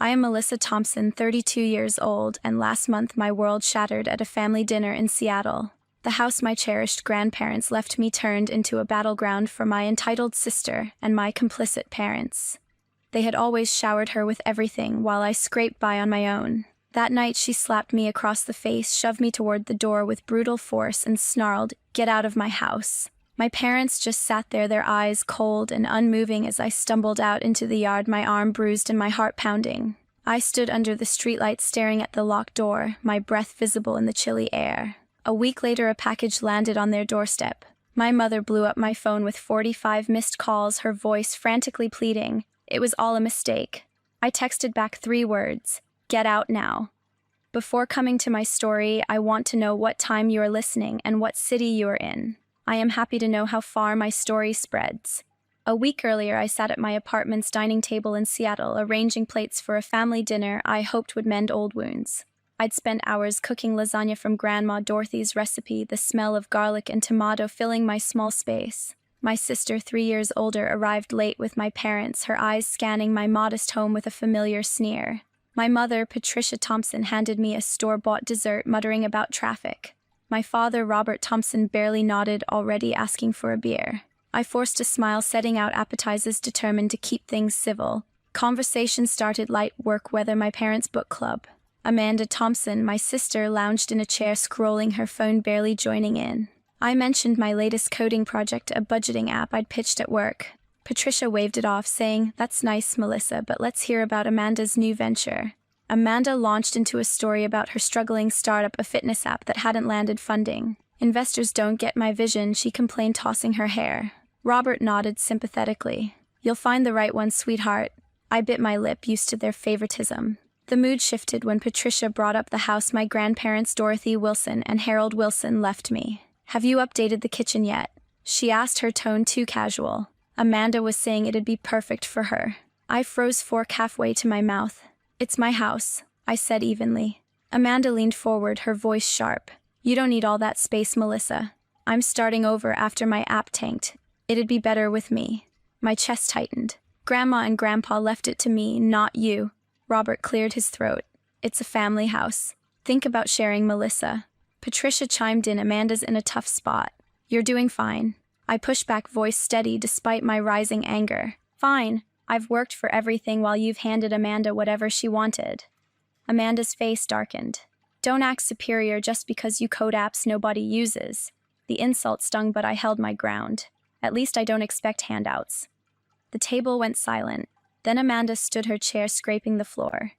I am Melissa Thompson, 32 years old, and last month my world shattered at a family dinner in Seattle. The house my cherished grandparents left me turned into a battleground for my entitled sister and my complicit parents. They had always showered her with everything while I scraped by on my own. That night she slapped me across the face, shoved me toward the door with brutal force, and snarled, "Get out of my house." My parents just sat there, their eyes cold and unmoving as I stumbled out into the yard, my arm bruised and my heart pounding. I stood under the streetlight staring at the locked door, my breath visible in the chilly air. A week later, a package landed on their doorstep. My mother blew up my phone with 45 missed calls, her voice frantically pleading. It was all a mistake. I texted back 3 words, "Get out now." Before coming to my story, I want to know what time you are listening and what city you are in. I am happy to know how far my story spreads. A week earlier, I sat at my apartment's dining table in Seattle, arranging plates for a family dinner I hoped would mend old wounds. I'd spent hours cooking lasagna from Grandma Dorothy's recipe, the smell of garlic and tomato filling my small space. My sister, 3 years older, arrived late with my parents, her eyes scanning my modest home with a familiar sneer. My mother, Patricia Thompson, handed me a store-bought dessert, muttering about traffic. My father, Robert Thompson, barely nodded, already asking for a beer. I forced a smile, setting out appetizers, determined to keep things civil. Conversation started light: work, weather, my parents' book club. Amanda Thompson, my sister, lounged in a chair, scrolling her phone, barely joining in. I mentioned my latest coding project, a budgeting app I'd pitched at work. Patricia waved it off, saying, "That's nice, Melissa, but let's hear about Amanda's new venture." Amanda launched into a story about her struggling startup, a fitness app that hadn't landed funding. "Investors don't get my vision," she complained, tossing her hair. Robert nodded sympathetically. "You'll find the right one, sweetheart." I bit my lip, used to their favoritism. The mood shifted when Patricia brought up the house my grandparents, Dorothy Wilson and Harold Wilson, left me. "Have you updated the kitchen yet?" she asked, her tone too casual. Amanda was saying it'd be perfect for her. I froze, fork halfway to my mouth. "It's my house," I said evenly. Amanda leaned forward, her voice sharp. "You don't need all that space, Melissa. I'm starting over after my app tanked. It'd be better with me." My chest tightened. "Grandma and Grandpa left it to me, not you." Robert cleared his throat. "It's a family house. Think about sharing, Melissa." Patricia chimed in, "Amanda's in a tough spot." "You're doing fine." I pushed back, voice steady despite my rising anger. "Fine. I've worked for everything while you've handed Amanda whatever she wanted." Amanda's face darkened. "Don't act superior just because you code apps nobody uses." The insult stung, but I held my ground. "At least I don't expect handouts." The table went silent. Then Amanda stood, her chair scraping the floor.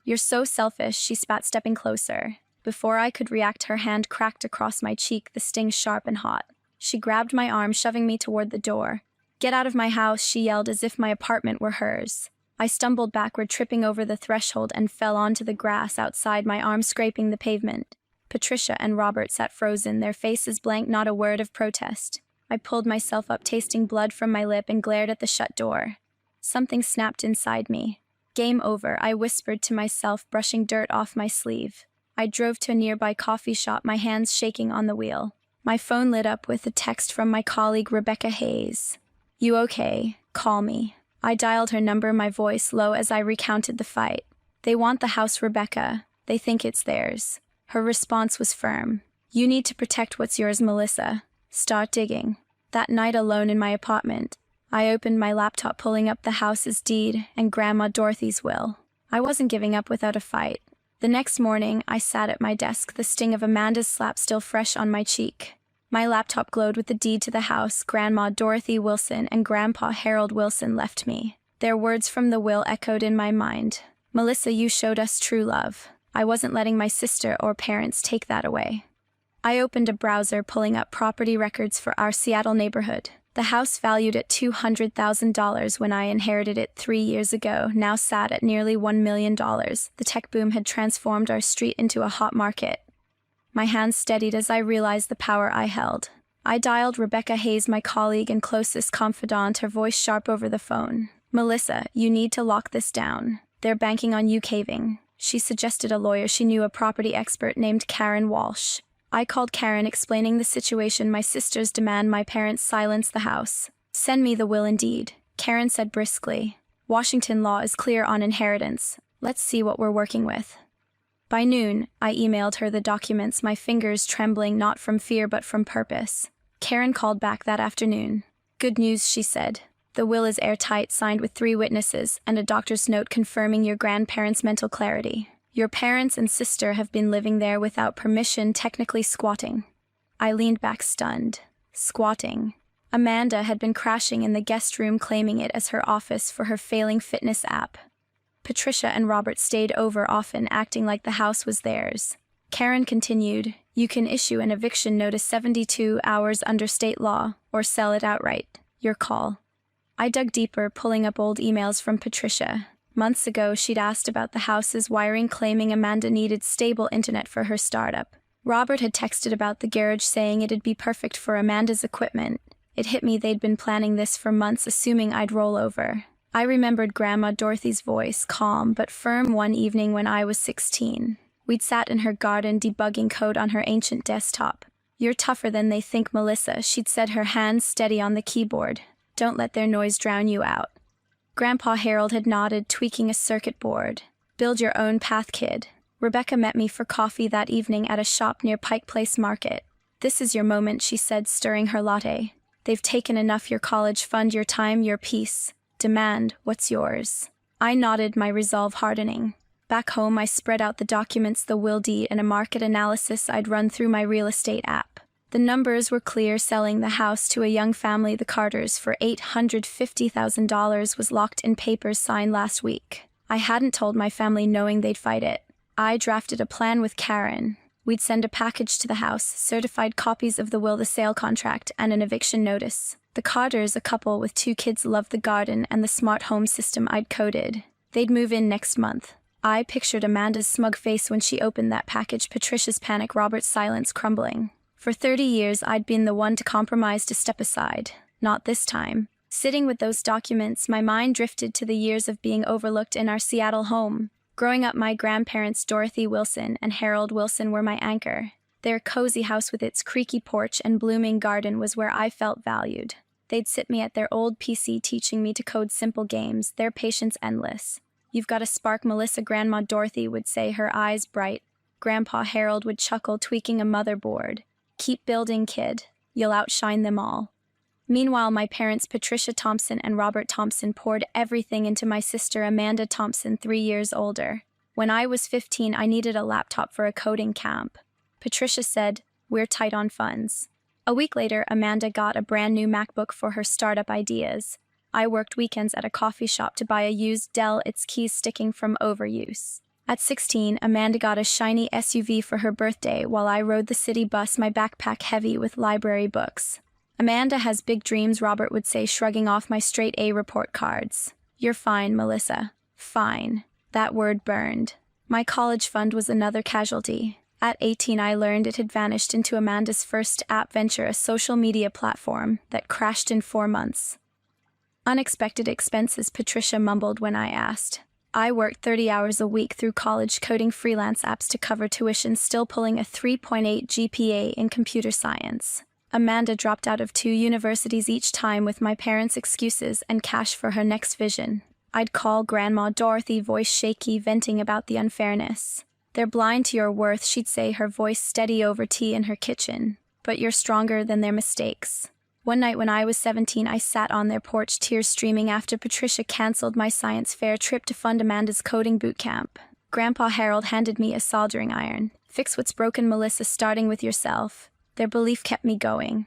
"You're so selfish," she spat, stepping closer. Before I could react, her hand cracked across my cheek, the sting sharp and hot. She grabbed my arm, shoving me toward the door. "Get out of my house," she yelled, as if my apartment were hers. I stumbled backward, tripping over the threshold, and fell onto the grass outside, my arm scraping the pavement. Patricia and Robert sat frozen, their faces blank, not a word of protest. I pulled myself up, tasting blood from my lip, and glared at the shut door. Something snapped inside me. "Game over," I whispered to myself, brushing dirt off my sleeve. I drove to a nearby coffee shop, my hands shaking on the wheel. My phone lit up with a text from my colleague, Rebecca Hayes. "You okay? Call me." I dialed her number, my voice low as I recounted the fight. "They want the house, Rebecca. They think it's theirs." Her response was firm. "You need to protect what's yours, Melissa. Start digging." That night, alone in my apartment, I opened my laptop, pulling up the house's deed and Grandma Dorothy's will. I wasn't giving up without a fight. The next morning, I sat at my desk, the sting of Amanda's slap still fresh on my cheek. My laptop glowed with the deed to the house Grandma Dorothy Wilson and Grandpa Harold Wilson left me. Their words from the will echoed in my mind. "Melissa, you showed us true love. I wasn't letting my sister or parents take that away." I opened a browser, pulling up property records for our Seattle neighborhood. The house, valued at $200,000 when I inherited it 3 years ago, now sat at nearly $1 million. The tech boom had transformed our street into a hot market. My hands steadied as I realized the power I held. I dialed Rebecca Hayes, my colleague and closest confidant, her voice sharp over the phone. "Melissa, you need to lock this down. They're banking on you caving." She suggested a lawyer she knew, a property expert named Karen Walsh. I called Karen, explaining the situation. "My sisters demand my parents silence the house." "Send me the will and deed," Karen said briskly. "Washington law is clear on inheritance. Let's see what we're working with. By noon, I emailed her the documents, my fingers trembling not from fear but from purpose. Karen called back that afternoon. Good news, she said. The will is airtight, signed with 3 witnesses, and a doctor's note confirming your grandparents' mental clarity. Your parents and sister have been living there without permission, technically squatting. I leaned back stunned. Squatting. Amanda had been crashing in the guest room, claiming it as her office for her failing fitness app. Patricia and Robert stayed over often, acting like the house was theirs. Karen continued, you can issue an eviction notice 72 hours under state law, or sell it outright. Your call. I dug deeper, pulling up old emails from Patricia. Months ago, she'd asked about the house's wiring, claiming Amanda needed stable internet for her startup. Robert had texted about the garage, saying it'd be perfect for Amanda's equipment. It hit me they'd been planning this for months, assuming I'd roll over. I remembered Grandma Dorothy's voice, calm but firm, one evening when I was 16. We'd sat in her garden debugging code on her ancient desktop. You're tougher than they think, Melissa, she'd said, her hands steady on the keyboard. Don't let their noise drown you out. Grandpa Harold had nodded, tweaking a circuit board. Build your own path, kid. Rebecca met me for coffee that evening at a shop near Pike Place Market. This is your moment, she said, stirring her latte. They've taken enough, your college fund, your time, your peace. Demand what's yours. I nodded, my resolve hardening. Back home, I spread out the documents, the will deed, and a market analysis I'd run through my real estate app. The numbers were clear. Selling the house to a young family, the Carters, for $850,000 was locked in papers signed last week. I hadn't told my family, knowing they'd fight it. I drafted a plan with Karen. We'd send a package to the house, certified copies of the will, the sale contract, and an eviction notice. The Carters, a couple with 2 kids, loved the garden and the smart home system I'd coded. They'd move in next month. I pictured Amanda's smug face when she opened that package, Patricia's panic, Robert's silence crumbling. For 30 years, I'd been the one to compromise, to step aside. Not this time. Sitting with those documents, my mind drifted to the years of being overlooked in our Seattle home. Growing up, my grandparents, Dorothy Wilson and Harold Wilson, were my anchor. Their cozy house with its creaky porch and blooming garden was where I felt valued. They'd sit me at their old PC, teaching me to code simple games, their patience endless. You've got a spark, Melissa, Grandma Dorothy would say, her eyes bright. Grandpa Harold would chuckle, tweaking a motherboard. Keep building, kid. You'll outshine them all. Meanwhile, my parents, Patricia Thompson and Robert Thompson, poured everything into my sister, Amanda Thompson, 3 years older. When I was 15, I needed a laptop for a coding camp. Patricia said, we're tight on funds. A week later, Amanda got a brand new MacBook for her startup ideas. I worked weekends at a coffee shop to buy a used Dell, its keys sticking from overuse. At 16, Amanda got a shiny SUV for her birthday, while I rode the city bus, my backpack heavy with library books. Amanda has big dreams, Robert would say, shrugging off my straight A report cards. You're fine, Melissa. Fine. That word burned. My college fund was another casualty. At 18, I learned it had vanished into Amanda's first app venture, a social media platform that crashed in 4 months. Unexpected expenses, Patricia mumbled when I asked. I worked 30 hours a week through college, coding freelance apps to cover tuition, still pulling a 3.8 GPA in computer science. Amanda dropped out of 2 universities each time, with my parents' excuses and cash for her next vision. I'd call Grandma Dorothy, voice shaky, venting about the unfairness. They're blind to your worth, she'd say, her voice steady over tea in her kitchen. But you're stronger than their mistakes. One night when I was 17, I sat on their porch, tears streaming, after Patricia canceled my science fair trip to fund Amanda's coding boot camp. Grandpa Harold handed me a soldering iron. Fix what's broken, Melissa, starting with yourself. Their belief kept me going.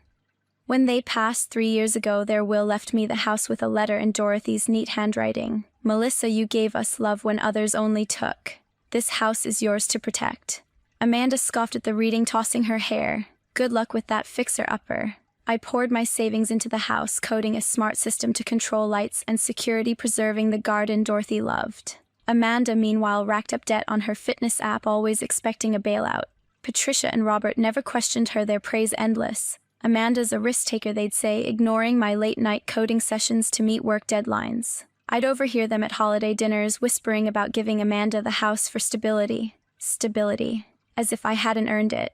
When they passed 3 years ago, their will left me the house with a letter in Dorothy's neat handwriting. Melissa, you gave us love when others only took. This house is yours to protect. Amanda scoffed at the reading, tossing her hair. Good luck with that fixer-upper. I poured my savings into the house, coding a smart system to control lights and security, preserving the garden Dorothy loved. Amanda, meanwhile, racked up debt on her fitness app, always expecting a bailout. Patricia and Robert never questioned her, their praise endless. Amanda's a risk-taker, they'd say, ignoring my late-night coding sessions to meet work deadlines. I'd overhear them at holiday dinners, whispering about giving Amanda the house for stability. Stability. As if I hadn't earned it.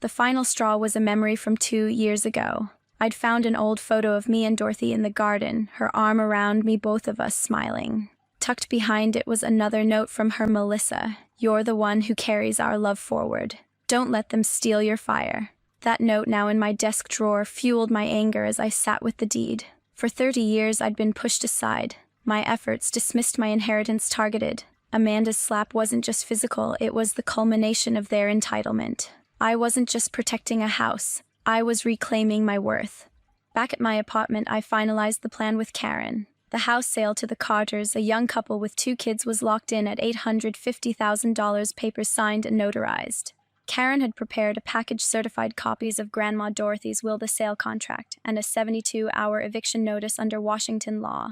The final straw was a memory from 2 years ago. I'd found an old photo of me and Dorothy in the garden, her arm around me, both of us smiling. Tucked behind it was another note from her, Melissa. You're the one who carries our love forward. Don't let them steal your fire. That note, now in my desk drawer, fueled my anger as I sat with the deed. For 30 years I'd been pushed aside. My efforts dismissed, my inheritance targeted. Amanda's slap wasn't just physical, it was the culmination of their entitlement. I wasn't just protecting a house, I was reclaiming my worth. Back at my apartment, I finalized the plan with Karen. The house sale to the Carters, a young couple with 2 kids, was locked in at $850,000, papers signed and notarized. Karen had prepared a package, certified copies of Grandma Dorothy's will, the sale contract, and a 72-hour eviction notice under Washington law.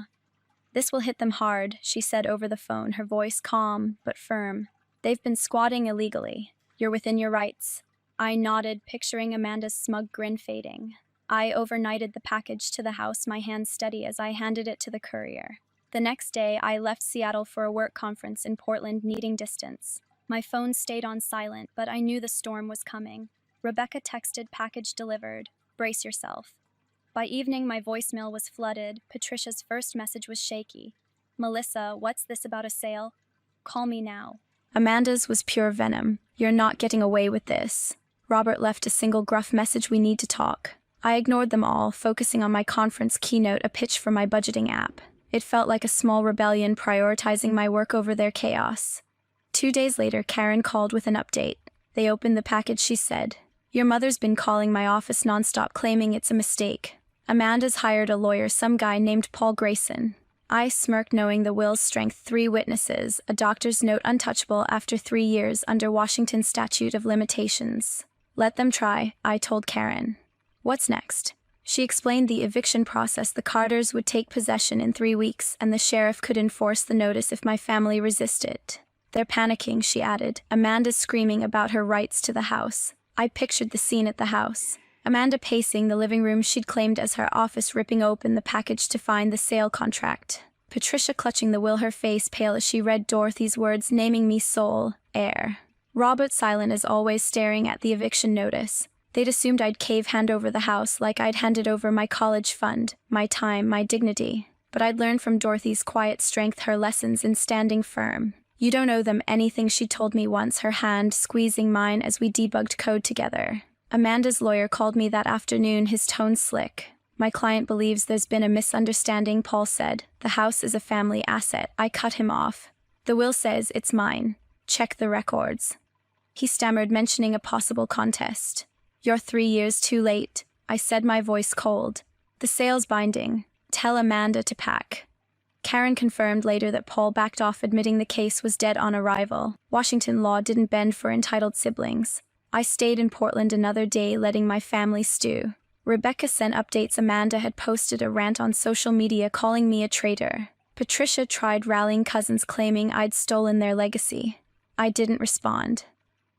This will hit them hard, she said over the phone, her voice calm but firm. They've been squatting illegally. You're within your rights. I nodded, picturing Amanda's smug grin fading. I overnighted the package to the house, my hands steady as I handed it to the courier. The next day, I left Seattle for a work conference in Portland, needing distance. My phone stayed on silent, but I knew the storm was coming. Rebecca texted, package delivered. Brace yourself. By evening, my voicemail was flooded. Patricia's first message was shaky. Melissa, what's this about a sale? Call me now. Amanda's was pure venom. You're not getting away with this. Robert left a single gruff message, we need to talk. I ignored them all, focusing on my conference keynote, a pitch for my budgeting app. It felt like a small rebellion, prioritizing my work over their chaos. 2 days later, Karen called with an update. They opened the package, she said. Your mother's been calling my office nonstop, claiming it's a mistake. Amanda's hired a lawyer, some guy named Paul Grayson. I smirked, knowing the will's strength: 3 witnesses, a doctor's note untouchable after 3 years under Washington's statute of limitations. Let them try, I told Karen. What's next? She explained the eviction process. The Carters would take possession in 3 weeks, and the sheriff could enforce the notice if my family resisted. They're panicking, she added. Amanda's screaming about her rights to the house. I pictured the scene at the house. Amanda pacing the living room she'd claimed as her office, ripping open the package to find the sale contract. Patricia clutching the will, her face pale as she read Dorothy's words, naming me sole heir. Robert silent as always, staring at the eviction notice. They'd assumed I'd cave, hand over the house like I'd handed over my college fund, my time, my dignity. But I'd learned from Dorothy's quiet strength, her lessons in standing firm. You don't owe them anything, she told me once, her hand squeezing mine as we debugged code together. Amanda's lawyer called me that afternoon, his tone slick. My client believes there's been a misunderstanding, Paul said. The house is a family asset. I cut him off. The will says it's mine. Check the records. He stammered, mentioning a possible contest. You're 3 years too late, I said, my voice cold. The sale's binding. Tell Amanda to pack. Karen confirmed later that Paul backed off, admitting the case was dead on arrival. Washington law didn't bend for entitled siblings. I stayed in Portland another day, letting my family stew. Rebecca sent updates. Amanda had posted a rant on social media, calling me a traitor. Patricia tried rallying cousins, claiming I'd stolen their legacy. I didn't respond.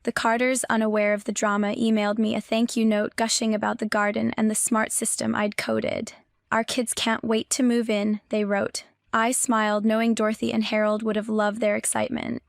The Carters, unaware of the drama, emailed me a thank you note gushing about the garden and the smart system I'd coded. Our kids can't wait to move in, they wrote. I smiled, knowing Dorothy and Harold would have loved their excitement.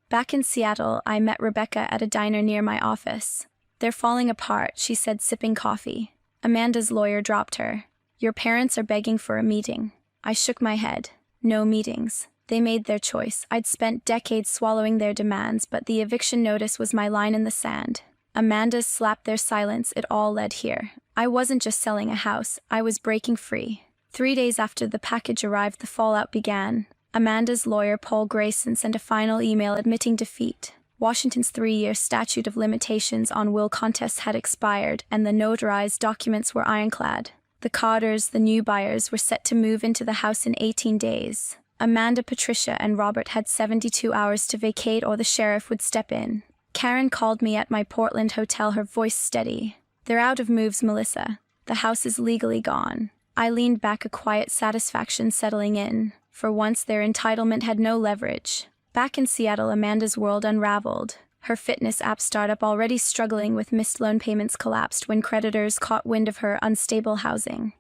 Back in Seattle, I met Rebecca at a diner near my office. They're falling apart, she said, sipping coffee. Amanda's lawyer dropped her. Your parents are begging for a meeting. I shook my head. No meetings. They made their choice. I'd spent decades swallowing their demands, but the eviction notice was my line in the sand. Amanda slapped their silence. It all led here. I wasn't just selling a house. I was breaking free. 3 days after the package arrived, the fallout began. Amanda's lawyer, Paul Grayson, sent a final email admitting defeat. Washington's 3-year statute of limitations on will contests had expired, and the notarized documents were ironclad. The Carters, the new buyers, were set to move into the house in 18 days. Amanda, Patricia, and Robert had 72 hours to vacate or the sheriff would step in. Karen called me at my Portland hotel, her voice steady. They're out of moves, Melissa. The house is legally gone. I leaned back, a quiet satisfaction settling in. For once, their entitlement had no leverage. Back in Seattle, Amanda's world unraveled. Her fitness app startup, already struggling with missed loan payments, collapsed when creditors caught wind of her unstable housing.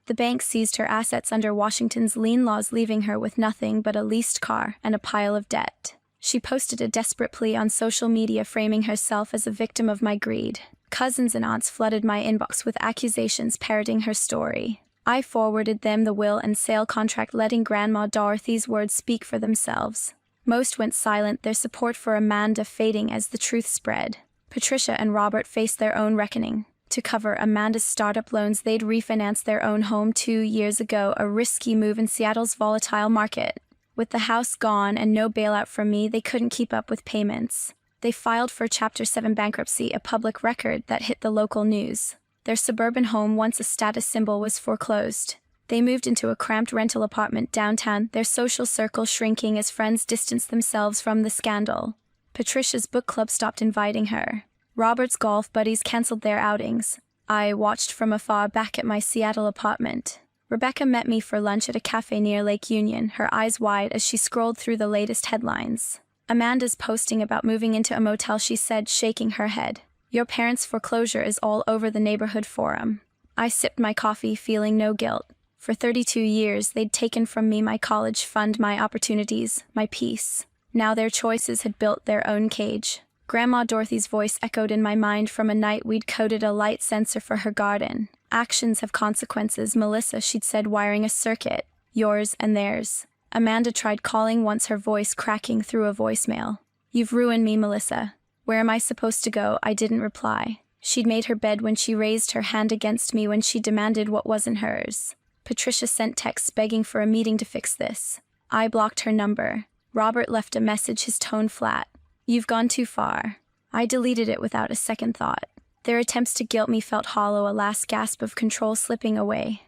The bank seized her assets under Washington's lien laws, leaving her with nothing but a leased car and a pile of debt. She posted a desperate plea on social media, framing herself as a victim of my greed. Cousins and aunts flooded my inbox with accusations, parroting her story. I forwarded them the will and sale contract, letting Grandma Dorothy's words speak for themselves. Most went silent, their support for Amanda fading as the truth spread. Patricia and Robert faced their own reckoning. To cover Amanda's startup loans, they'd refinanced their own home 2 years ago, a risky move in Seattle's volatile market. With the house gone and no bailout from me, they couldn't keep up with payments. They filed for Chapter 7 bankruptcy, a public record that hit the local news. Their suburban home, once a status symbol, was foreclosed. They moved into a cramped rental apartment downtown, their social circle shrinking as friends distanced themselves from the scandal. Patricia's book club stopped inviting her. Robert's golf buddies canceled their outings. I watched from afar back at my Seattle apartment. Rebecca met me for lunch at a cafe near Lake Union, her eyes wide as she scrolled through the latest headlines. Amanda's posting about moving into a motel, she said, shaking her head. Your parents' foreclosure is all over the neighborhood forum. I sipped my coffee, feeling no guilt. For 32 years, they'd taken from me my college fund, my opportunities, my peace. Now their choices had built their own cage. Grandma Dorothy's voice echoed in my mind from a night we'd coded a light sensor for her garden. Actions have consequences, Melissa, she'd said, wiring a circuit. Yours and theirs. Amanda tried calling once, her voice cracking through a voicemail. You've ruined me, Melissa. Where am I supposed to go? I didn't reply. She'd made her bed when she raised her hand against me, when she demanded what wasn't hers. Patricia sent texts begging for a meeting to fix this. I blocked her number. Robert left a message, his tone flat. You've gone too far. I deleted it without a second thought. Their attempts to guilt me felt hollow, a last gasp of control slipping away.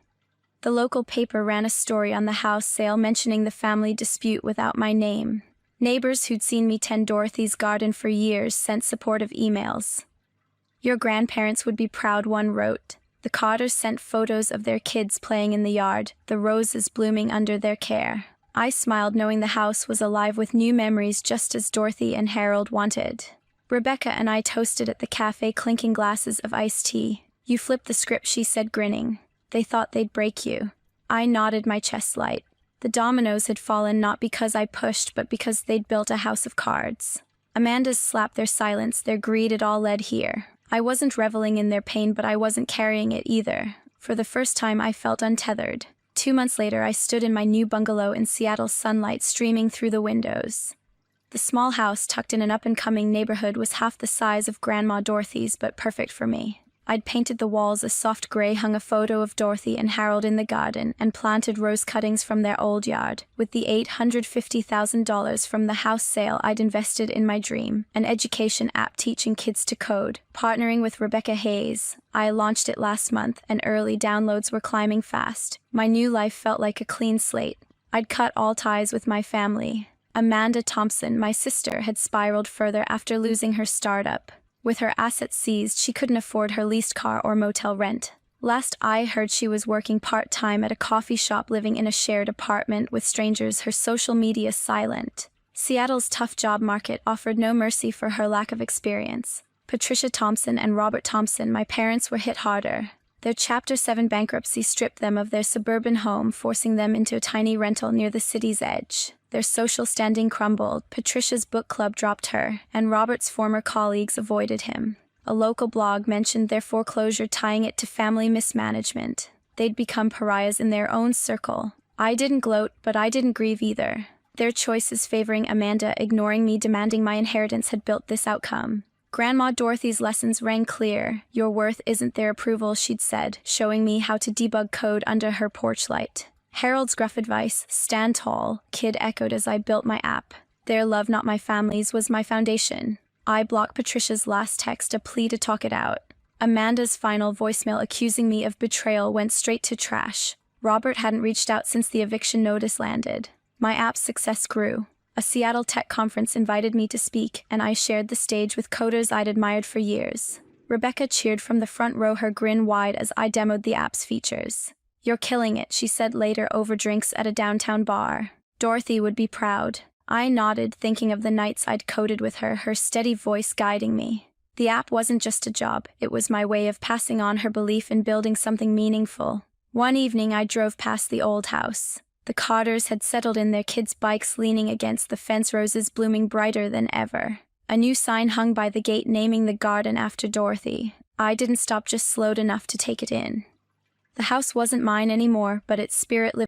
The local paper ran a story on the house sale mentioning the family dispute without my name. Neighbors who'd seen me tend Dorothy's garden for years sent supportive emails. Your grandparents would be proud, one wrote. The Carters sent photos of their kids playing in the yard, the roses blooming under their care. I smiled, knowing the house was alive with new memories, just as Dorothy and Harold wanted. Rebecca and I toasted at the cafe, clinking glasses of iced tea. You flipped the script, she said, grinning. They thought they'd break you. I nodded, my chest light. The dominoes had fallen not because I pushed, but because they'd built a house of cards. Amanda's slapped their silence, their greed, it all led here. I wasn't reveling in their pain, but I wasn't carrying it either. For the first time, I felt untethered. 2 months later, I stood in my new bungalow in Seattle, sunlight streaming through the windows. The small house, tucked in an up-and-coming neighborhood, was half the size of Grandma Dorothy's, but perfect for me. I'd painted the walls a soft gray, hung a photo of Dorothy and Harold in the garden, and planted rose cuttings from their old yard. With the $850,000 from the house sale, I'd invested in my dream, an education app teaching kids to code. Partnering with Rebecca Hayes, I launched it last month, and early downloads were climbing fast. My new life felt like a clean slate. I'd cut all ties with my family. Amanda Thompson, my sister, had spiraled further after losing her startup. With her assets seized, she couldn't afford her leased car or motel rent. Last I heard, she was working part-time at a coffee shop, living in a shared apartment with strangers, her social media silent. Seattle's tough job market offered no mercy for her lack of experience. Patricia Thompson and Robert Thompson, my parents, were hit harder. Their Chapter 7 bankruptcy stripped them of their suburban home, forcing them into a tiny rental near the city's edge. Their social standing crumbled. Patricia's book club dropped her, and Robert's former colleagues avoided him. A local blog mentioned their foreclosure, tying it to family mismanagement. They'd become pariahs in their own circle. I didn't gloat, but I didn't grieve either. Their choices favoring Amanda, ignoring me, demanding my inheritance, had built this outcome. Grandma Dorothy's lessons rang clear. Your worth isn't their approval, she'd said, showing me how to debug code under her porch light. Harold's gruff advice, stand tall, kid, echoed as I built my app. Their love, not my family's, was my foundation. I blocked Patricia's last text, a plea to talk it out. Amanda's final voicemail accusing me of betrayal went straight to trash. Robert hadn't reached out since the eviction notice landed. My app's success grew. A Seattle tech conference invited me to speak, and I shared the stage with coders I'd admired for years. Rebecca cheered from the front row, her grin wide as I demoed the app's features. You're killing it, she said later over drinks at a downtown bar. Dorothy would be proud. I nodded, thinking of the nights I'd coded with her, her steady voice guiding me. The app wasn't just a job, it was my way of passing on her belief in building something meaningful. One evening I drove past the old house. The Carters had settled in, their kids' bikes leaning against the fence, roses blooming brighter than ever. A new sign hung by the gate naming the garden after Dorothy. I didn't stop, just slowed enough to take it in. The house wasn't mine anymore, but its spirit lived